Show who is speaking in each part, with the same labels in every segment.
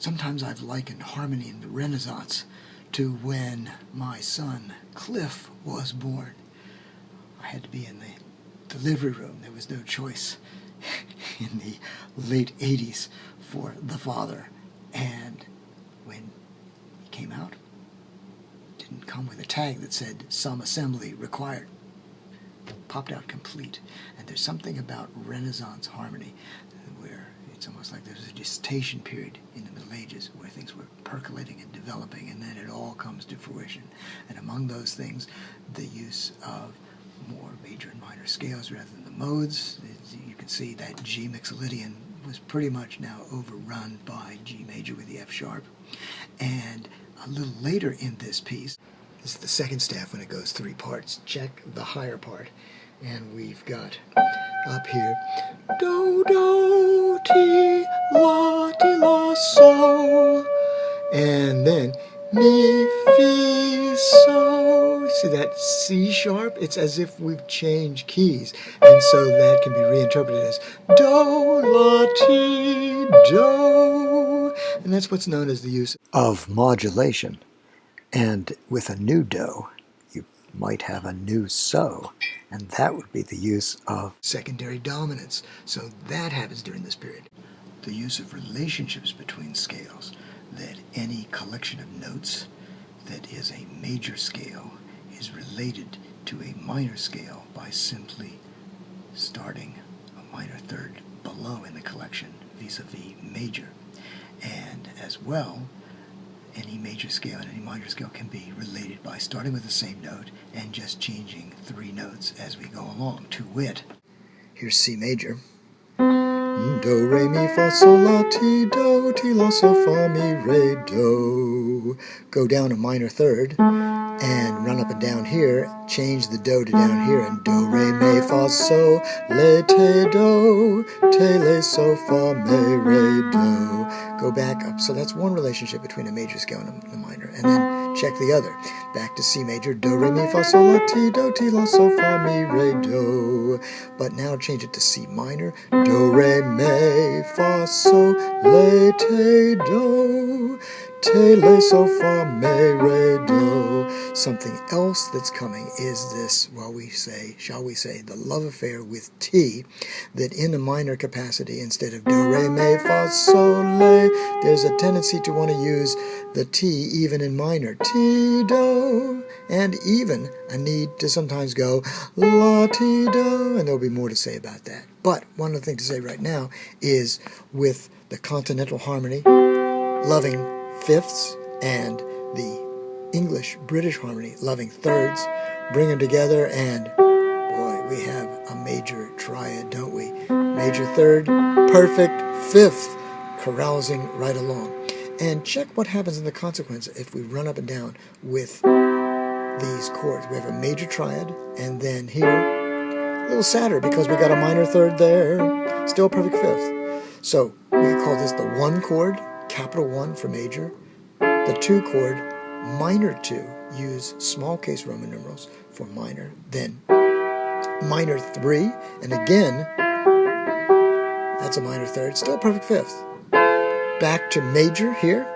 Speaker 1: Sometimes I've likened harmony in the Renaissance to when my son Cliff was born. I had to be in the delivery room. There was no choice in the late 80s for the father. And when he came out, it didn't come with a tag that said some assembly required. It popped out complete. And there's something about Renaissance harmony where it's almost like there's a gestation period in the Middle Ages where things were percolating and developing, and then it all comes to fruition. And among those things, the use of more major and minor scales rather than the modes. You can see that G Mixolydian was pretty much now overrun by G major with the F sharp. And a little later in this piece, this is the second staff when it goes 3 parts. Check the higher part. And we've got up here, do, do, ti, la, so. And then mi, fi, so. See that C sharp? It's as if we've changed keys. And so that can be reinterpreted as do, la, ti, do. And that's what's known as the use of modulation. And with a new do, you might have a new so. And that would be the use of secondary dominance. So that happens during this period. The use of relationships between scales, that any collection of notes that is a major scale is related to a minor scale by simply starting a minor third below in the collection vis-a-vis major. And as well, any major scale and any minor scale can be related by starting with the same note and just changing 3 notes as we go along. To wit, here's C major. Do, re, mi, fa, sol, la, ti, do, ti, la, so, fa, mi, re, do. Go down a minor third and run up and down here, change the do to down here, and do, re, mi, fa, so, le, te, do, te, le, so, fa, me, re, do. Go back up. So that's one relationship between a major scale and a minor. And then check the other. Back to C major, do, re, mi, fa, sol, la, ti, do, ti, la, so, fa, mi, re, do. But now change it to C minor, do, re, mi, fa, so, le, te, do, te, le, so, fa, me, re, do. Something else that's coming is this, shall we say, the love affair with T, that in a minor capacity, instead of do, re, mi, fa, sol, le, there's a tendency to want to use the T even in minor. Ti, do, and even a need to sometimes go la, ti, do, and there'll be more to say about that. But one other thing to say right now is with the continental harmony, loving fifths, and the English-British harmony, loving thirds, bring them together, and boy, we have a major triad, don't we? Major third, perfect fifth, carousing right along. And check what happens in the consequence if we run up and down with these chords. We have a major triad, and then here, a little sadder because we got a minor third there, still a perfect fifth. So we call this the 1 chord, capital 1 for major, the 2 chord, minor 2, use small case Roman numerals for minor, then minor 3, and again, that's a minor third, still a perfect fifth. Back to major here.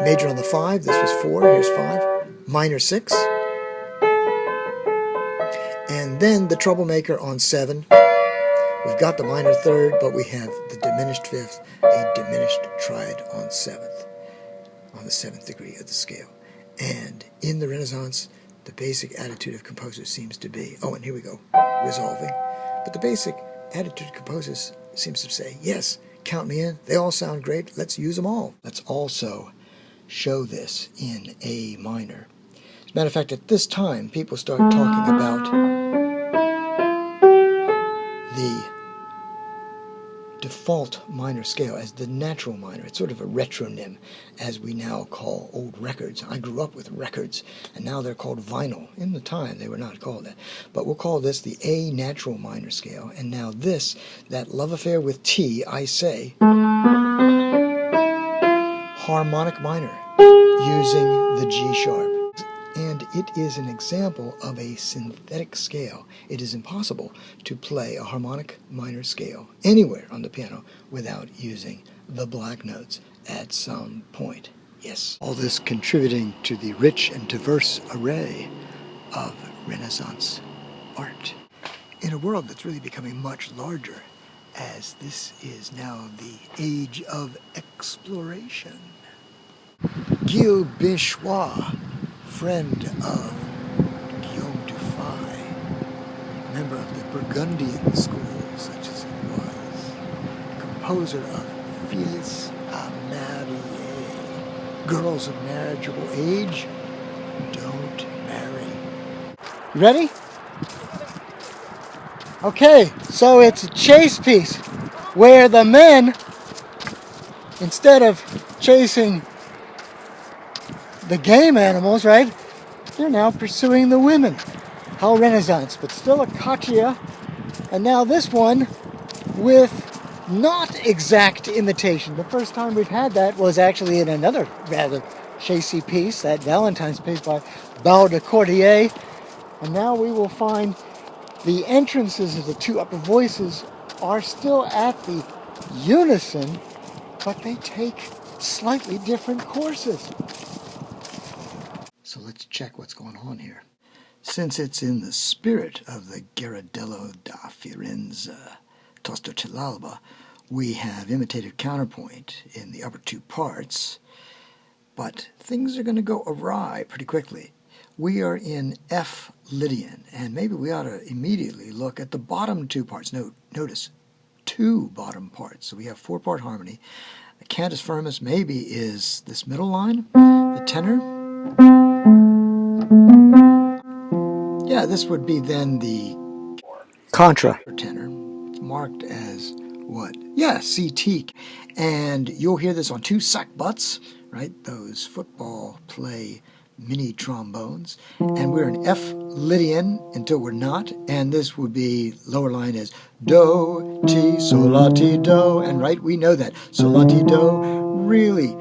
Speaker 1: Major on the 5, this was 4, here's 5. Minor 6. And then the troublemaker on 7. We've got the minor third, but we have the diminished fifth, a diminished triad on 7th, on the 7th degree of the scale. And in the Renaissance, the basic attitude of composers seems to be, oh, and here we go, resolving. But the basic attitude of composers seems to say, yes, count me in, they all sound great, let's use them all. Let's also show this in A minor. As a matter of fact, at this time, people start talking about the default minor scale as the natural minor. It's sort of a retronym, as we now call old records. I grew up with records, and now they're called vinyl. In the time, they were not called that. But we'll call this the A natural minor scale. And now this, that love affair with T, I say, harmonic minor, using the G sharp. And it is an example of a synthetic scale. It is impossible to play a harmonic minor scale anywhere on the piano without using the black notes at some point. Yes, all this contributing to the rich and diverse array of Renaissance art. In a world that's really becoming much larger, as this is now the age of exploration. Gilles Binchois, friend of Guillaume Dufay, member of the Burgundian school, such as it was, composer of Filles à Marier, girls of marriageable age, don't marry. You ready? Okay, so it's a chase piece where the men, instead of chasing the game animals, right, they're now pursuing the women. How Renaissance, but still a caccia. And now this one with not exact imitation. The first time we've had that was actually in another rather chasey piece, that Valentine's piece by Bal de Cordier. And now we will find the entrances of the two upper voices are still at the unison, but they take slightly different courses. So let's check what's going on here. Since it's in the spirit of the Ghirardello da Fiorenza Tosto Cilalba, we have imitative counterpoint in the upper two parts, but things are going to go awry pretty quickly. We are in F Lydian, and maybe we ought to immediately look at the bottom two parts. Notice, two bottom parts. So we have four-part harmony. The cantus firmus maybe is this middle line, the tenor. Yeah, this would be then the contra tenor. It's marked as what? Yeah, CT. And you'll hear this on two sackbuts, right? Those football play mini trombones. And we're in F Lydian until we're not. And this would be lower line as do, ti, sol, la, ti, do. And right, we know that. Sol, la, ti, do really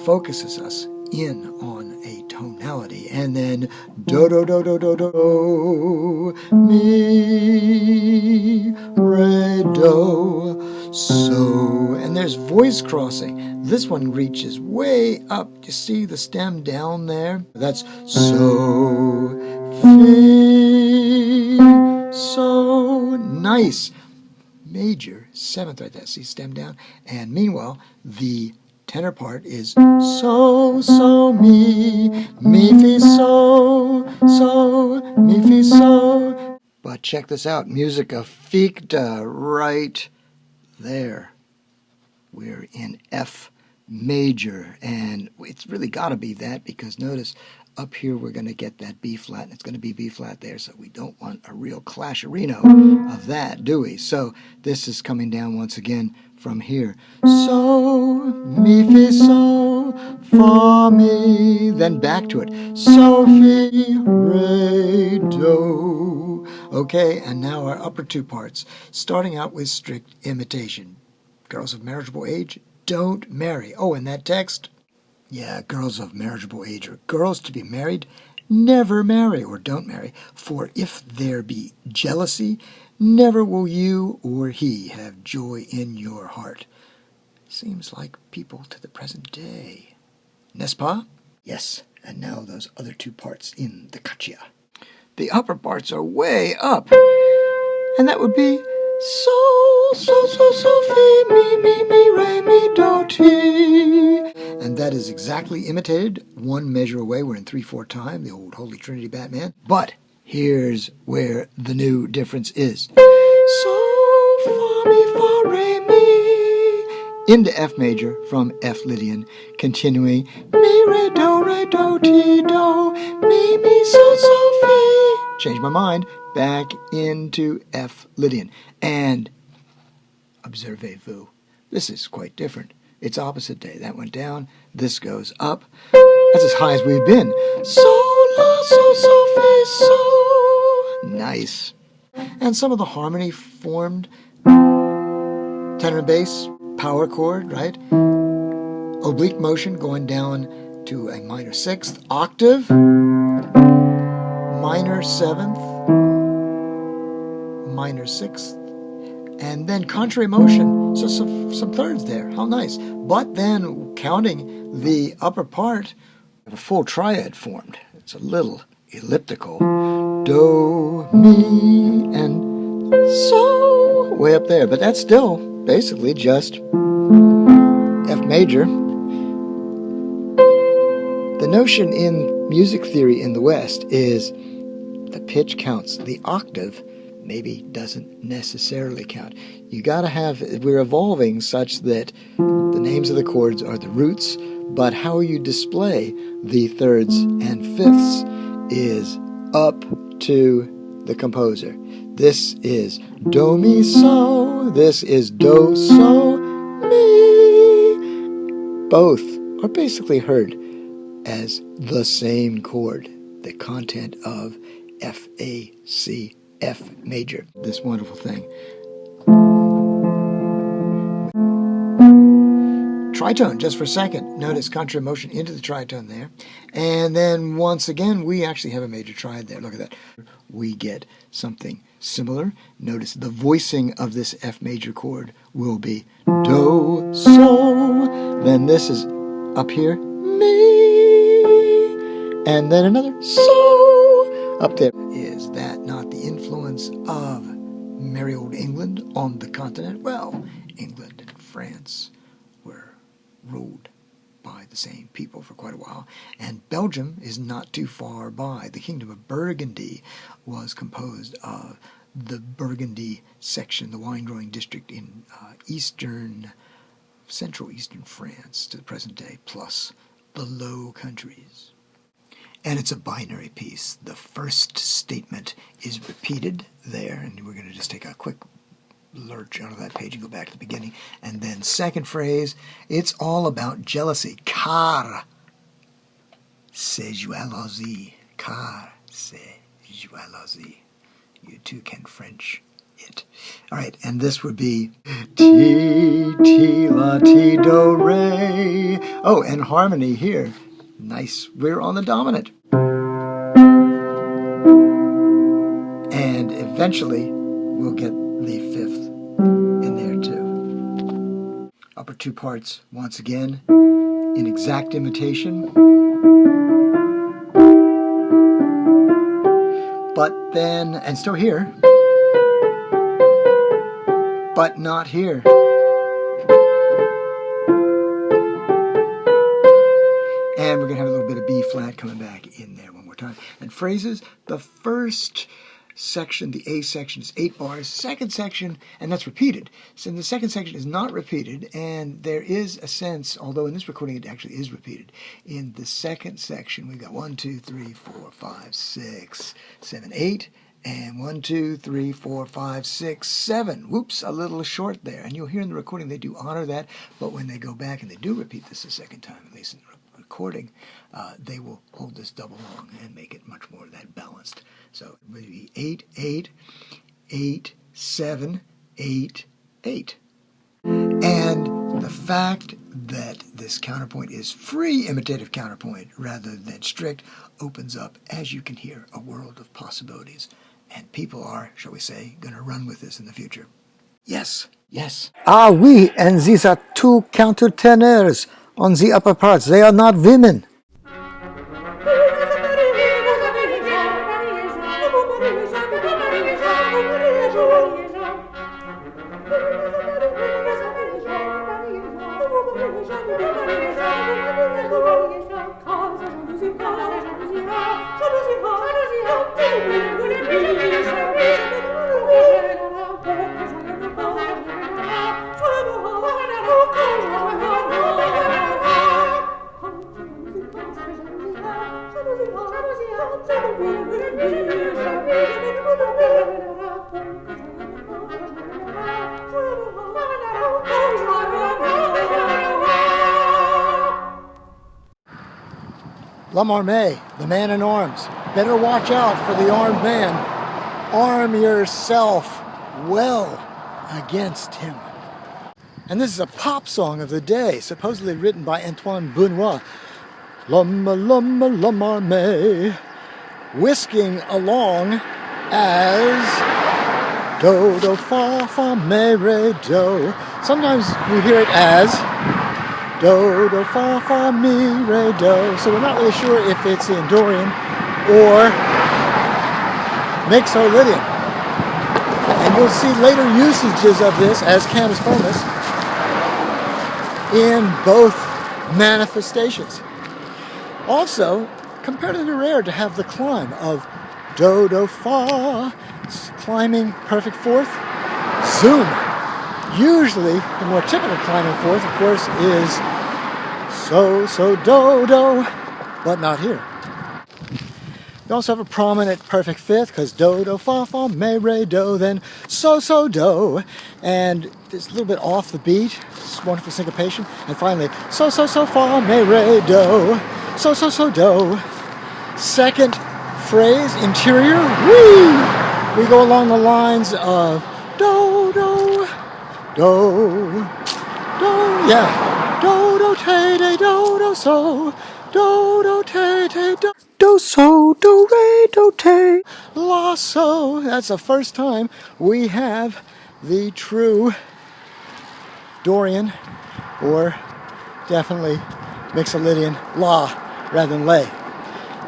Speaker 1: focuses us in on a tonality. And then do, do, do, do, do, do, mi, re, do, so. And there's voice crossing. This one reaches way up. You see the stem down there? That's so, fi, so. Nice. Major seventh right there. See stem down. And meanwhile, the tenor part is so, so, mi, fi, so, mi, fi, so. But check this out. Musica ficta right there. We're in F major, and it's really got to be that, because notice up here we're going to get that B flat, and it's going to be B flat there, so we don't want a real clasherino of that, do we? So this is coming down once again from here. So, mi, fi, so, fa, mi, then back to it. So, fi, re, do. Okay, and now our upper two parts, starting out with strict imitation. Girls of marriageable age, don't marry. Oh, and that text? Yeah, girls of marriageable age, or girls to be married, never marry or don't marry. For if there be jealousy, never will you or he have joy in your heart. Seems like people to the present day. N'est-ce pas? Yes, and now those other two parts in the caccia. The upper parts are way up, and that would be so, fi, mi, re, mi, do, ti. And that is exactly imitated, one measure away. We're in 3/4 time, the old Holy Trinity Batman. But here's where the new difference is. So, fa, mi, fa, re, mi. Into F major from F Lydian, continuing mi, re, do, ti, do, mi, so, fi. Change my mind, back into F Lydian. And observez-vous, this is quite different. It's opposite day. That went down, this goes up. That's as high as we've been. So, la, so, fi, so. Nice. And some of the harmony formed, tenor and bass, power chord, right? Oblique motion going down to a minor sixth octave. minor 7th, minor 6th, and then contrary motion, so some thirds there. How nice. But then counting the upper part, a full triad formed. It's a little elliptical. Do, mi, and so, way up there. But that's still basically just F major. The notion in music theory in the West is the pitch counts. The octave maybe doesn't necessarily count. You gotta have, we're evolving such that the names of the chords are the roots, but how you display the thirds and fifths is up to the composer. This is do, mi, so. This is do, so, mi. Both are basically heard as the same chord, the content of F, A, C, F major. This wonderful thing. Tritone, just for a second. Notice contrary motion into the tritone there. And then once again, we actually have a major triad there. Look at that. We get something similar. Notice the voicing of this F major chord will be do, so. Then this is up here, mi. And then another so up there. Is that not the influence of merry old England on the continent? Well, England and France were ruled by the same people for quite a while, and Belgium is not too far by. The kingdom of Burgundy was composed of the Burgundy section, the wine-growing district in central eastern France to the present day, plus the Low Countries. And it's a binary piece. The first statement is repeated there, and we're going to just take a quick lurch out of that page and go back to the beginning. And then second phrase, it's all about jealousy. Car c'est jalousie. Car c'est jalousie. You too can French it. All right, and this would be ti, ti, la, ti, do, re. Oh, and harmony here. Nice, we're on the dominant. And eventually we'll get the fifth in there too. Upper two parts once again in exact imitation. But then, and still here, but not here. And we're going to have a little bit of B flat coming back in there one more time. And phrases, the first section, the A section is 8 bars. Second section, and that's repeated. So the second section is not repeated, and there is a sense, although in this recording it actually is repeated. In the second section, we've got 1, 2, 3, 4, 5, 6, 7, 8. And 1, 2, 3, 4, 5, 6, 7. Whoops, a little short there. And you'll hear in the recording they do honor that, but when they go back and they do repeat this a second time, at least in the recording, they will hold this double long and make it much more that balanced. So it would be 8, 8, 8, 7, 8, 8. And the fact that this counterpoint is free imitative counterpoint rather than strict opens up, as you can hear, a world of possibilities. And people are, shall we say, going to run with this in the future. Yes, yes. Ah, oui, and these are two countertenors on the upper parts. They are not women. L'homme armé, the man in arms. Better watch out for the armed man. Arm yourself well against him. And this is a pop song of the day, supposedly written by Antoine Binchois. L'homme armé, whisking along as do, do, fa, fa, me, re, do. Sometimes you hear it as do, do, fa, fa, mi, re, do. So we're not really sure if it's in Dorian or Mixolydian. And you'll see later usages of this as cantus firmus in both manifestations. Also, comparatively rare to have the climb of do, do, fa, climbing perfect fourth, zoom. Usually, the more typical climbing fourth, of course, is so, so, do, do, but not here. You also have a prominent perfect fifth, because do, do, fa, fa, me, re, do, then so, so, do, and it's a little bit off the beat, it's wonderful syncopation, and finally, so, so, so, fa, me, re, do, so, so, so, do. Second phrase, interior, wee! We go along the lines of do, do, do, do, yeah, do, do, te, de, do, do, so, do, do, te, te, do, do, so, do, re, do, te, la, so. That's the first time we have the true Dorian, or definitely Mixolydian, la, rather than lay.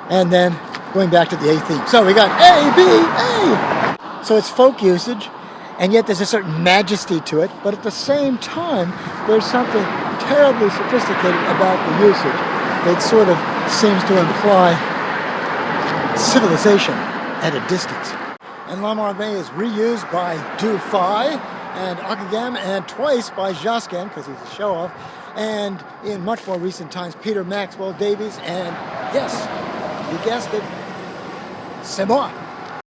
Speaker 1: And then going back to the A theme. So we got A, B, A. So it's folk usage, and yet there's a certain majesty to it, but at the same time, there's something terribly sophisticated about the usage that sort of seems to imply civilization at a distance. And La Marmee is reused by Dufay and Ockeghem, and twice by Josquin, because he's a show-off, and in much more recent times, Peter Maxwell Davies, and yes, you guessed it, c'est moi.